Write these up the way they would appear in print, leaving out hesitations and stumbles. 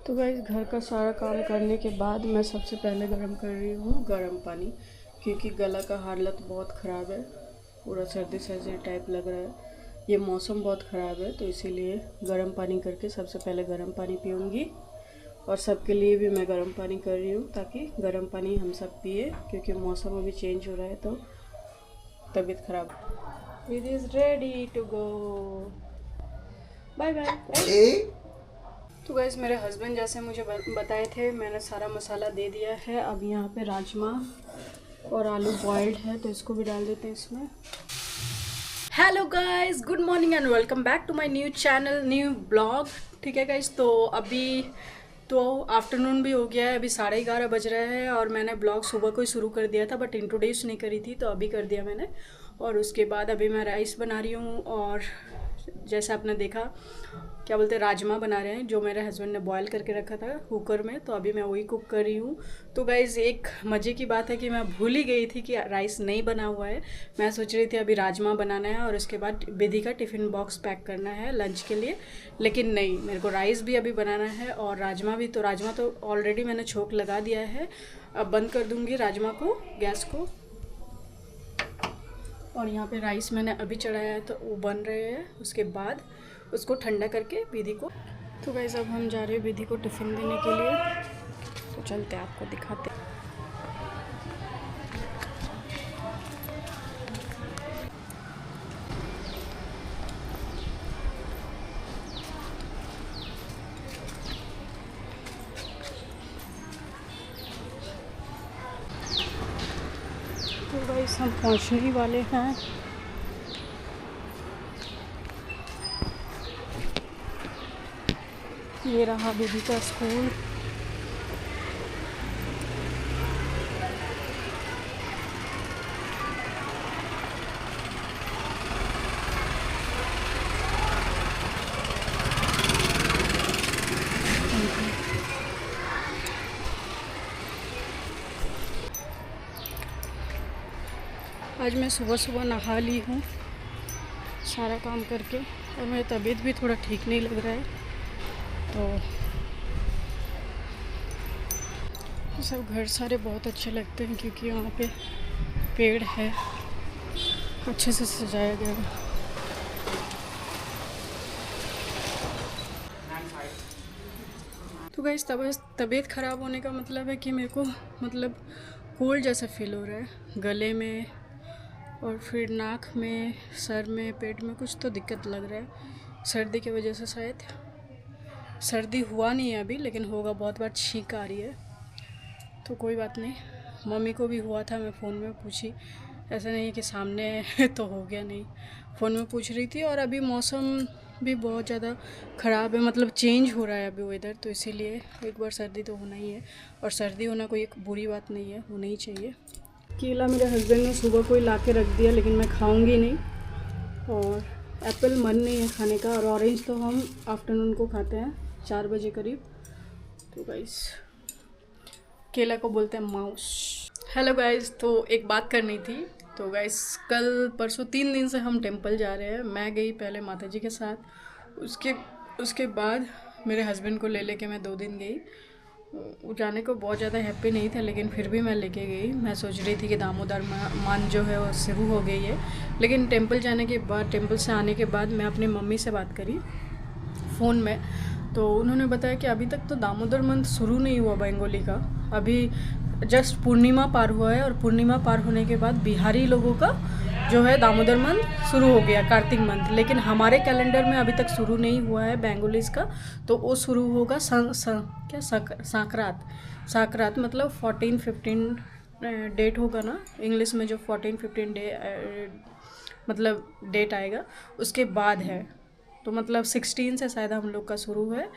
तो गाइस घर का सारा काम करने के बाद मैं सबसे पहले गर्म कर रही हूँ गर्म पानी, क्योंकि गला का हालत बहुत ख़राब है। पूरा सर्दी सर्दी टाइप लग रहा है, ये मौसम बहुत ख़राब है, तो इसीलिए गर्म पानी करके सबसे पहले गर्म पानी पीऊँगी। और सबके लिए भी मैं गर्म पानी कर रही हूँ ताकि गर्म पानी हम सब पिए, क्योंकि मौसम अभी चेंज हो रहा है तो तबीयत ख़राब। It is ready to go, bye bye. तो गाइस मेरे हस्बैंड जैसे मुझे बताए थे, मैंने सारा मसाला दे दिया है। अब यहाँ पे राजमा और आलू बॉइल्ड है, तो इसको भी डाल देते हैं इसमें। Hello guys, good morning and welcome back to my new channel, new blog. ठीक है गाइस, तो अभी तो आफ्टरनून भी हो गया है, अभी 11:30 बज रहे हैं और मैंने ब्लॉग सुबह को ही शुरू कर दिया था, बट इंट्रोड्यूस नहीं करी थी, तो अभी कर दिया मैंने। और उसके बाद अभी मैं राइस बना रही हूँ, और जैसे आपने देखा क्या बोलते हैं, राजमा बना रहे हैं, जो मेरे हस्बैंड ने बॉयल करके रखा था कुकर में, तो अभी मैं वही कुक कर रही हूँ। तो गाइज़ एक मज़े की बात है कि मैं भूल ही गई थी कि राइस नहीं बना हुआ है। मैं सोच रही थी अभी राजमा बनाना है और उसके बाद विधि का टिफ़िन बॉक्स पैक करना है लंच के लिए, लेकिन नहीं, मेरे को राइस भी अभी बनाना है और राजमा भी। तो राजमा तो ऑलरेडी मैंने छोंक लगा दिया है, अब बंद कर दूँगी राजमा को, गैस को। और यहाँ पे राइस मैंने अभी चढ़ाया है, तो वो बन रहे हैं, उसके बाद उसको ठंडा करके विधि को। तो गाइस अब हम जा रहे हैं विधि को टिफ़िन देने के लिए, तो चलते हैं आपको दिखाते हैं। तो गाइस हम पहुँचने ही वाले हैं। ये रहा विधि का स्कूल। आज मैं सुबह सुबह नहा ली हूँ सारा काम करके, और मेरी तबीयत भी थोड़ा ठीक नहीं लग रहा है, तो सब घर सारे बहुत अच्छे लगते हैं, क्योंकि वहाँ पे पेड़ है, अच्छे से सजाया गया है। तो गाइस तबीयत ख़राब होने का मतलब है कि मेरे को मतलब कोल्ड जैसा फील हो रहा है गले में, और फिर नाक में, सर में, पेट में कुछ तो दिक्कत लग रहा है सर्दी की वजह से। शायद सर्दी हुआ नहीं है अभी, लेकिन होगा, बहुत बार छींक आ रही है। तो कोई बात नहीं, मम्मी को भी हुआ था, मैं फ़ोन में पूछी, ऐसा नहीं कि सामने तो हो गया नहीं, फ़ोन में पूछ रही थी। और अभी मौसम भी बहुत ज़्यादा ख़राब है, मतलब चेंज हो रहा है अभी वेदर, तो इसीलिए एक बार सर्दी तो होना ही है, और सर्दी होना कोई एक बुरी बात नहीं है, होना ही चाहिए। केला मेरे हस्बैंड ने सुबह को ही ला के रख दिया, लेकिन मैं खाऊंगी नहीं, और एप्पल मन नहीं है खाने का, और ऑरेंज तो हम आफ्टरनून को खाते हैं 4 बजे करीब। तो गाइस केला को बोलते हैं माउस। हेलो गाइस, तो एक बात करनी थी। तो गाइस कल परसों 3 दिन से हम टेंपल जा रहे हैं। मैं गई पहले माता जी के साथ, उसके बाद मेरे हस्बैंड को ले लेके मैं 2 दिन गई। जाने को बहुत ज़्यादा हैप्पी नहीं था, लेकिन फिर भी मैं लेके गई। मैं सोच रही थी कि दामोदर मान जो है वो शुरू हो गई है, लेकिन टेंपल जाने के बाद, टेंपल से आने के बाद मैं अपनी मम्मी से बात करी फ़ोन में, तो उन्होंने बताया कि अभी तक तो दामोदर मंथ शुरू नहीं हुआ बेंगोली का, अभी जस्ट पूर्णिमा पार हुआ है, और पूर्णिमा पार होने के बाद बिहारी लोगों का जो है दामोदर मंथ शुरू हो गया, कार्तिक मंथ। लेकिन हमारे कैलेंडर में अभी तक शुरू नहीं हुआ है बेंगोलीज का, तो वो शुरू होगा संक्रांत, मतलब 14-15 डेट होगा ना इंग्लिश में, जो 14-15 मतलब डेट आएगा उसके बाद है। तो मतलब 16 से शायद हम लोग का शुरू है,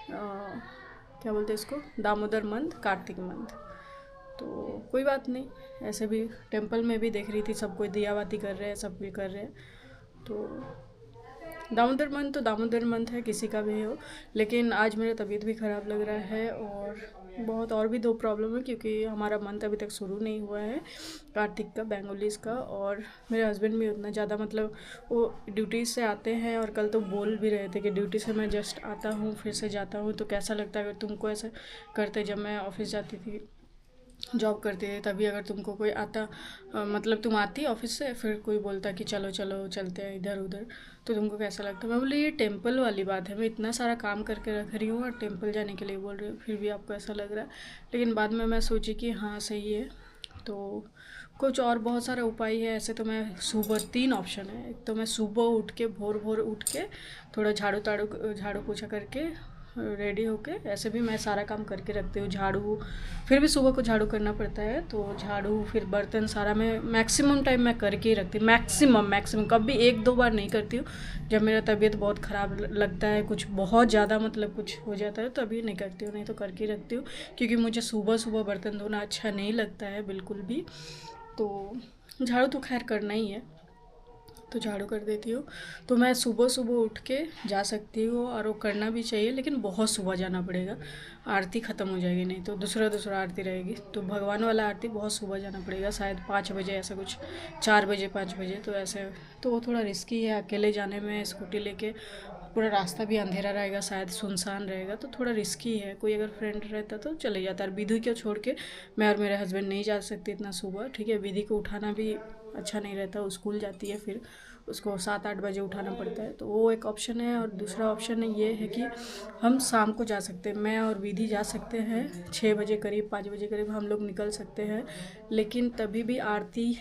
क्या बोलते हैं इसको, दामोदर मंथ, कार्तिक मंथ। तो कोई बात नहीं, ऐसे भी टेंपल में भी देख रही थी सब कोई दिया बाती कर रहे हैं, सब भी कर रहे हैं, तो दामोदर मंथ तो दामोदर मंथ है, किसी का भी हो, लेकिन आज मेरा तबीयत भी ख़राब लग रहा है और बहुत और भी 2 प्रॉब्लम है, क्योंकि हमारा मंथ अभी तक शुरू नहीं हुआ है कार्तिक का, बेंगोलीज़ का। और मेरे हस्बैंड भी उतना ज़्यादा मतलब वो ड्यूटी से आते हैं, और कल तो बोल भी रहे थे कि ड्यूटी से मैं जस्ट आता हूँ फिर से जाता हूँ, तो कैसा लगता है अगर तुमको ऐसा करते। जब मैं ऑफिस जाती थी, जॉब करते थे, तभी अगर तुमको कोई आता मतलब तुम आती ऑफिस से, फिर कोई बोलता कि चलो चलो चलते हैं इधर उधर, तो तुमको कैसा लगता। मैं बोली ये टेंपल वाली बात है, मैं इतना सारा काम करके रख रही हूँ और टेंपल जाने के लिए बोल रही हूँ, फिर भी आपको ऐसा लग रहा है। लेकिन बाद में मैं सोची कि हाँ सही है। तो कुछ और बहुत सारा उपाय है ऐसे। तो मैं सुबह 3 ऑप्शन है। एक तो मैं सुबह उठ के भोर भोर उठ के थोड़ा झाड़ू पोछा करके रेडी होके, ऐसे भी मैं सारा काम करके रखती हूँ। झाड़ू, फिर भी सुबह को झाड़ू करना पड़ता है, तो झाड़ू फिर बर्तन सारा मैं मैक्सिमम टाइम मैं करके ही रखती हूँ। मैक्सिमम कभी 1-2 बार नहीं करती हूँ। जब मेरा तबीयत बहुत ख़राब लगता है, कुछ बहुत ज़्यादा मतलब कुछ हो जाता है, तभी नहीं करती हूँ, नहीं तो करके रखती हूँ। क्योंकि मुझे सुबह सुबह बर्तन धोना अच्छा नहीं लगता है बिल्कुल भी। तो झाड़ू तो खैर करना ही है, तो झाड़ू कर देती हूँ। तो मैं सुबह सुबह उठ के जा सकती हूँ, और वो करना भी चाहिए, लेकिन बहुत सुबह जाना पड़ेगा, आरती ख़त्म हो जाएगी नहीं तो दूसरा आरती रहेगी। तो भगवान वाला आरती बहुत सुबह जाना पड़ेगा, शायद 5 बजे ऐसा कुछ, 4 बजे 5 बजे, तो ऐसे तो वो थोड़ा रिस्की है अकेले जाने में, स्कूटी लेके। पूरा रास्ता भी अंधेरा रहेगा, शायद सुनसान रहेगा, तो थोड़ा रिस्की है। कोई अगर फ्रेंड रहता तो चले जाता। और विधि को छोड़ के मैं और मेरे हस्बैंड नहीं जा सकते इतना सुबह, ठीक है। विधि को उठाना भी अच्छा नहीं रहता, वो स्कूल जाती है, फिर उसको 7-8 बजे उठाना पड़ता है, तो वो एक ऑप्शन है। और दूसरा ऑप्शन ये है कि हम शाम को जा सकते हैं, मैं और विधि जा सकते हैं 6 बजे करीब, 5 बजे करीब हम लोग निकल सकते हैं। लेकिन तभी भी आरती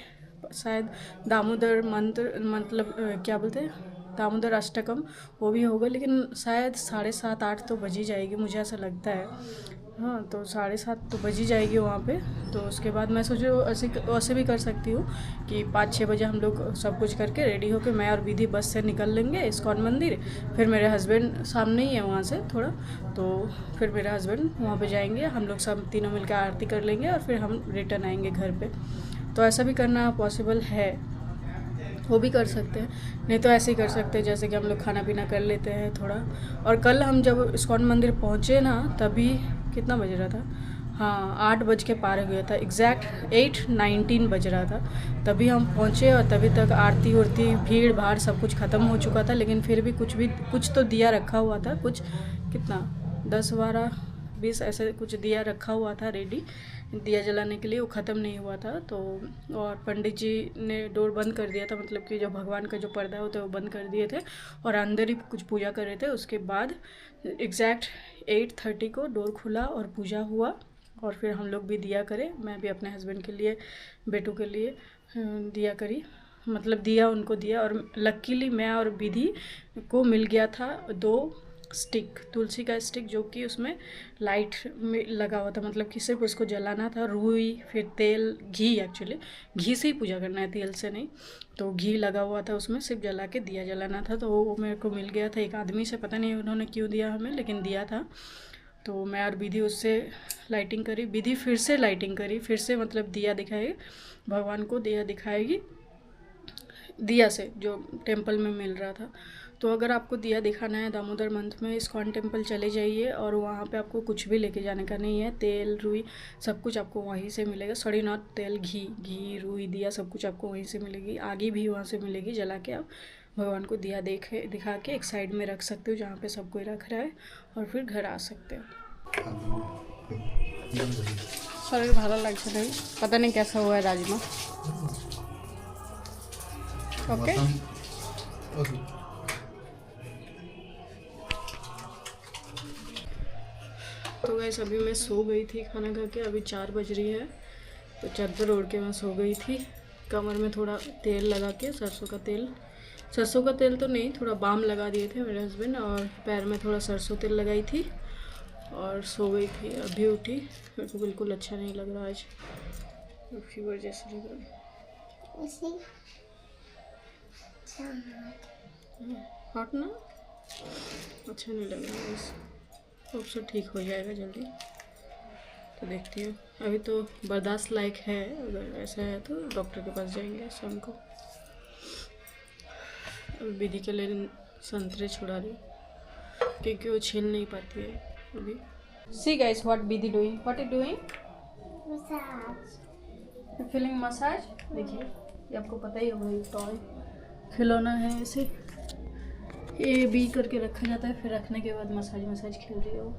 शायद दामोदर मंत्र मतलब क्या बोलते हैं, दामोदर अष्टकम, वो भी होगा, लेकिन शायद 7:30-8 तो बज ही जाएगी, मुझे ऐसा लगता है। हाँ, तो 7:30 तो बज ही जाएगी वहाँ पे। तो उसके बाद मैं सोचो ऐसे भी कर सकती हूँ कि 5-6 बजे हम लोग सब कुछ करके रेडी होकर मैं और विधि बस से निकल लेंगे इस्कॉन मंदिर। फिर मेरे हस्बैंड सामने ही है वहाँ से थोड़ा, तो फिर मेरे हस्बैंड वहाँ पे जाएंगे, हम लोग सब तीनों मिलकर आरती कर लेंगे और फिर हम रिटर्न आएंगे घर पे। तो ऐसा भी करना पॉसिबल है, वो भी कर सकते हैं। नहीं तो ऐसे ही कर सकते हैं, जैसे कि हम लोग खाना पीना कर लेते हैं थोड़ा। और कल हम जब इस्कॉन मंदिर पहुँचे ना, तभी कितना बज रहा था, हाँ 8 बज के पार हो गया था, एग्जैक्ट 8:19 बज रहा था तभी हम पहुँचे। और तभी तक आरती उरती भीड़ भाड़ सब कुछ ख़त्म हो चुका था। लेकिन फिर भी कुछ तो दिया रखा हुआ था, कुछ कितना 10-12-20 ऐसे कुछ दिया रखा हुआ था रेडी दिया जलाने के लिए, वो ख़त्म नहीं हुआ था। तो और पंडित जी ने डोर बंद कर दिया था, मतलब कि जो भगवान का जो पर्दा होता है वो बंद कर दिए थे, और अंदर ही कुछ पूजा कर रहे थे। उसके बाद एग्जैक्ट 8:30 को डोर खुला और पूजा हुआ, और फिर हम लोग भी दिया करे। मैं भी अपने हस्बैंड के लिए, बेटू के लिए दिया करी, मतलब दिया उनको दिया। और लकीली मैं और विधि को मिल गया था 2 स्टिक, तुलसी का स्टिक, जो कि उसमें लाइट में लगा हुआ था, मतलब कि सिर्फ उसको जलाना था। रुई, फिर तेल, घी, एक्चुअली घी से ही पूजा करना है, तेल से नहीं। तो घी लगा हुआ था उसमें, सिर्फ जला के दिया जलाना था। तो वो मेरे को मिल गया था एक आदमी से, पता नहीं उन्होंने क्यों दिया हमें, लेकिन दिया था। तो मैं और विधि उससे लाइटिंग करी, विधि फिर से लाइटिंग करी, फिर से मतलब दिया दिखाएगी भगवान को, दिया दिखाएगी दिया से जो टेंपल में मिल रहा था। तो अगर आपको दिया दिखाना है दामोदर मंथ में, इस्कॉन टेंपल चले जाइए, और वहाँ पे आपको कुछ भी लेके जाने का नहीं है। तेल, रुई सब कुछ आपको वहीं से मिलेगा। सॉरी, नॉट तेल, घी, रुई, दिया सब कुछ आपको वहीं से मिलेगी। आगे भी वहाँ से मिलेगी, जला के आप भगवान को दिया दिखा के एक साइड में रख सकते हो, जहाँ पे सब कोई रख रहा है, और फिर घर आ सकते हो। शरीर भाला लगता है, पता नहीं कैसा हुआ है राजमा। ओके तो गाइस अभी मैं सो गई थी खाना खा के, अभी 4 बज रही है। तो चादर ओढ़ के मैं सो गई थी, कमर में थोड़ा तेल लगा के, सरसों का तेल तो नहीं, थोड़ा बाम लगा दिए थे मेरे हस्बैंड, और पैर में थोड़ा सरसों तेल लगाई थी, और सो गई थी। अभी उठी, मेरे को बिल्कुल अच्छा नहीं लग रहा आज, फीवर जैसा लग रहा है। हॉट ना, अच्छा नहीं लग रहा है, होप सो ठीक हो जाएगा जल्दी। तो देखती हूँ, अभी तो बर्दाश्त लायक है, अगर ऐसा है तो डॉक्टर के पास जाएंगे शाम को। अभी विधि के लिए संतरे छुड़ा रही क्योंकि वो छील नहीं पाती है अभी। सी गाइस व्हाट बीदी doing, what is doing? Massage. Feeling massage. देखिए ये आपको पता ही होगा, ये टॉय खिलौना है, ऐसे ए बी करके रखा जाता है, फिर रखने के बाद मसाज खेल रही है वो।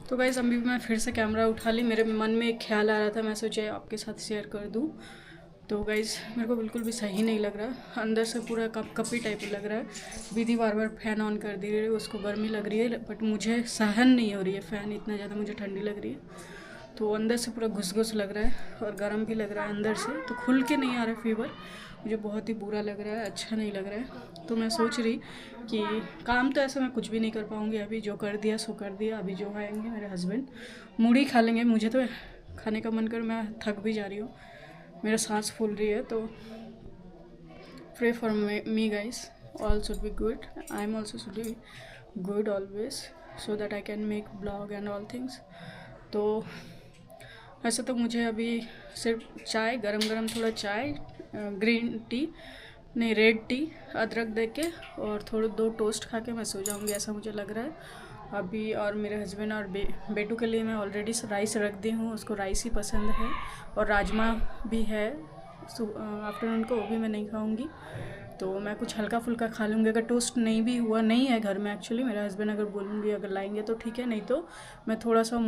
तो गाइस अभी मैं फिर से कैमरा उठा ली, मेरे मन में एक ख्याल आ रहा था, मैं सोचा आपके साथ शेयर कर दूं। तो गाइस मेरे को बिल्कुल भी सही नहीं लग रहा, अंदर से पूरा कपी टाइप लग रहा है। विधि बार बार फैन ऑन कर दी रही है, उसको गर्मी लग रही है, बट मुझे सहन नहीं हो रही है फैन, इतना ज़्यादा मुझे ठंडी लग रही है। तो अंदर से पूरा घुस लग रहा है और गर्म भी लग रहा है अंदर से, तो खुल के नहीं आ रहा है फीवर, मुझे बहुत ही बुरा लग रहा है, अच्छा नहीं लग रहा है। तो मैं सोच रही कि काम तो ऐसा मैं कुछ भी नहीं कर पाऊँगी अभी, जो कर दिया सो कर दिया। अभी जो आएंगे मेरे हस्बैंड मूढ़ी खा लेंगे, मुझे तो खाने का मन कर, मैं थक भी जा रही हूँ, मेरा सांस फूल रही है। तो pray for me guys, all should be good, I am also should be good always, so that I can make blog and all things. तो वैसे तो मुझे अभी सिर्फ चाय, गरम थोड़ा चाय, ग्रीन टी नहीं रेड टी, अदरक दे के और थोड़े 2 टोस्ट खा के मैं सो जाऊँगी, ऐसा मुझे लग रहा है अभी। और मेरे हस्बैंड और बेटू के लिए मैं ऑलरेडी राइस रख दी हूँ, उसको राइस ही पसंद है, और राजमा भी है आफ्टरनून को, वो भी मैं नहीं खाऊँगी। तो मैं कुछ हल्का फुल्का खा लूँगी, अगर टोस्ट नहीं भी हुआ, नहीं है घर में एक्चुअली, मेरे हस्बैंड अगर बोलूँगी अगर लाएंगे तो ठीक है, नहीं तो मैं थोड़ा सा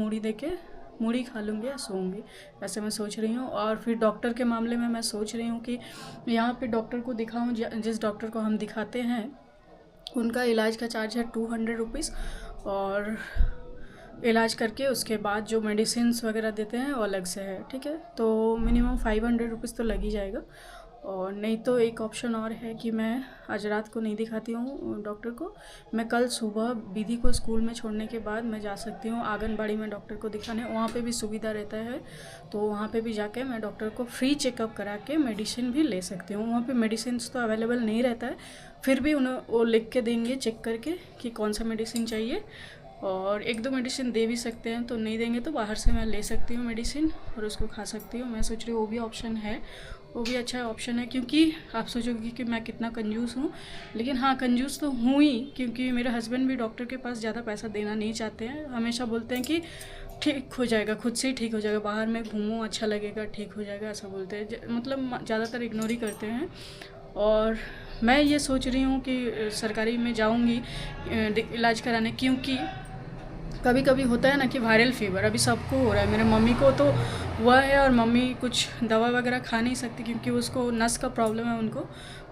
मूढ़ी खा लूँगी या सोऊंगी, ऐसे मैं सोच रही हूँ। और फिर डॉक्टर के मामले में मैं सोच रही हूँ कि यहाँ पे डॉक्टर को दिखाऊँ, जिस डॉक्टर को हम दिखाते हैं उनका इलाज का चार्ज है 200 रुपीज़, और इलाज करके उसके बाद जो मेडिसिन्स वगैरह देते हैं वो अलग से है, ठीक है। तो मिनिमम 500 रुपीज़ तो लग ही जाएगा। और नहीं तो एक ऑप्शन और है कि मैं आज रात को नहीं दिखाती हूँ डॉक्टर को, मैं कल सुबह विधि को स्कूल में छोड़ने के बाद मैं जा सकती हूँ आंगनबाड़ी में डॉक्टर को दिखाने, वहाँ पे भी सुविधा रहता है, तो वहाँ पे भी जाके मैं डॉक्टर को फ्री चेकअप करा के मेडिसिन भी ले सकती हूँ। वहाँ पे मेडिसिन तो अवेलेबल नहीं रहता है, फिर भी उन्हें वो लिख के देंगे चेक करके कि कौन सा मेडिसिन चाहिए, और 1-2 मेडिसिन दे भी सकते हैं, तो नहीं देंगे तो बाहर से मैं ले सकती हूँ मेडिसिन और उसको खा सकती हूँ। मैं सोच रही हूँ वो भी ऑप्शन है, वो भी अच्छा ऑप्शन है, क्योंकि आप सोचोगे कि मैं कितना कंजूस हूँ, लेकिन हाँ कंजूस तो हूँ ही, क्योंकि मेरे हस्बैंड भी डॉक्टर के पास ज़्यादा पैसा देना नहीं चाहते हैं, हमेशा बोलते हैं कि ठीक हो जाएगा, खुद से ही ठीक हो जाएगा, बाहर में घूमो अच्छा लगेगा, ठीक हो जाएगा, ऐसा बोलते हैं, मतलब ज़्यादातर इग्नोर ही करते हैं। और मैं ये सोच रही हूँ कि सरकारी में जाऊँगी इलाज कराने, क्योंकि कभी कभी होता है ना कि वायरल फीवर अभी सबको हो रहा है, मेरे मम्मी को तो हुआ है, और मम्मी कुछ दवा वगैरह खा नहीं सकती क्योंकि उसको नस का प्रॉब्लम है उनको,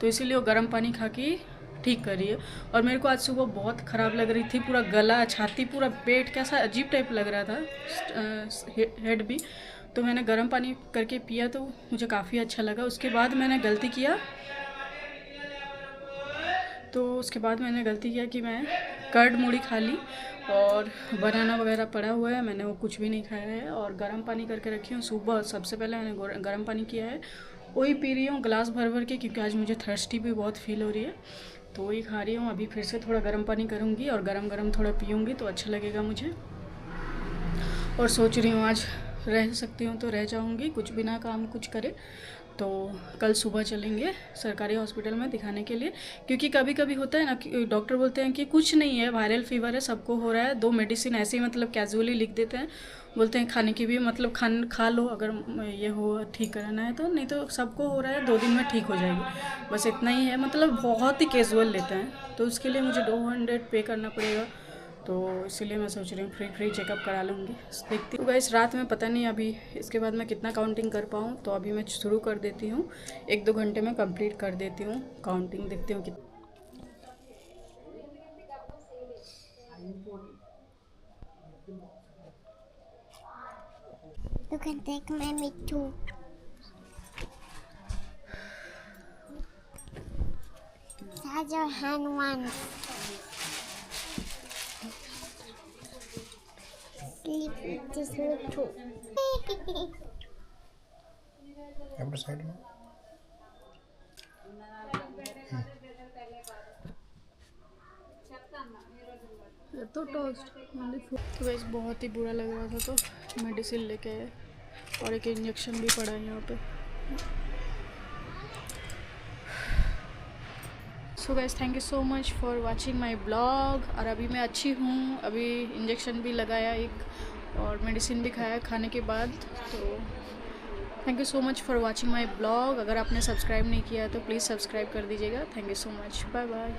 तो इसीलिए वो गर्म पानी खा के ठीक कर रही है। और मेरे को आज सुबह बहुत ख़राब लग रही थी, पूरा गला, छाती, पूरा पेट कैसा अजीब टाइप लग रहा था, हेड भी, तो मैंने गर्म पानी करके पिया तो मुझे काफ़ी अच्छा लगा। उसके बाद मैंने गलती किया कि मैं कर्ड मूढ़ी खा ली, और बनाना वगैरह पड़ा हुआ है, मैंने वो कुछ भी नहीं खाया है, और गर्म पानी करके रखी हूँ। सुबह सबसे पहले मैंने गर्म पानी किया है, वही पी रही हूँ ग्लास भर के, क्योंकि आज मुझे थर्स्टी भी बहुत फील हो रही है, तो वही खा रही हूँ। अभी फिर से थोड़ा गर्म पानी करूँगी और गरम थोड़ा पीऊँगी तो अच्छा लगेगा मुझे। और सोच रही हूँ आज रह सकती हूँ तो रह जाऊँगी, कुछ बिना काम कुछ करे, तो कल सुबह चलेंगे सरकारी हॉस्पिटल में दिखाने के लिए, क्योंकि कभी कभी होता है ना कि डॉक्टर बोलते हैं कि कुछ नहीं है, वायरल फीवर है, सबको हो रहा है, 2 मेडिसिन ऐसे ही मतलब कैजुअली लिख देते हैं, बोलते हैं खाने की भी, मतलब खा लो अगर ये हो, ठीक कराना है तो, नहीं तो सबको हो रहा है, 2 दिन में ठीक हो जाएगी, बस इतना ही है, मतलब बहुत ही कैजुअल लेते हैं, तो उसके लिए मुझे 200 पे करना पड़ेगा, तो इसीलिए मैं सोच रही हूँ फ्री चेकअप करा लूँगी। देखती हूँ गाइस, रात में पता नहीं अभी इसके बाद मैं कितना काउंटिंग कर पाऊँ, तो अभी मैं शुरू कर देती हूँ, 1-2 घंटे में कंप्लीट कर देती हूँ काउंटिंग, देखती हूँ कितना। You can take my meat too. Massage your hand once. Sleep with this meat too. अपने साइड में तो टोस्ट तो वैसे बहुत ही बुरा लग रहा था, तो मेडिसिन लेके आए, और एक इंजेक्शन भी पड़ा है यहाँ पे। So guys thank you so much for watching my blog. और अभी मैं अच्छी हूँ, अभी इंजेक्शन भी लगाया एक और मेडिसिन भी खाया खाने के बाद। तो thank you so much for watching my blog. अगर आपने सब्सक्राइब नहीं किया तो प्लीज़ सब्सक्राइब कर दीजिएगा। Thank you so much, bye bye.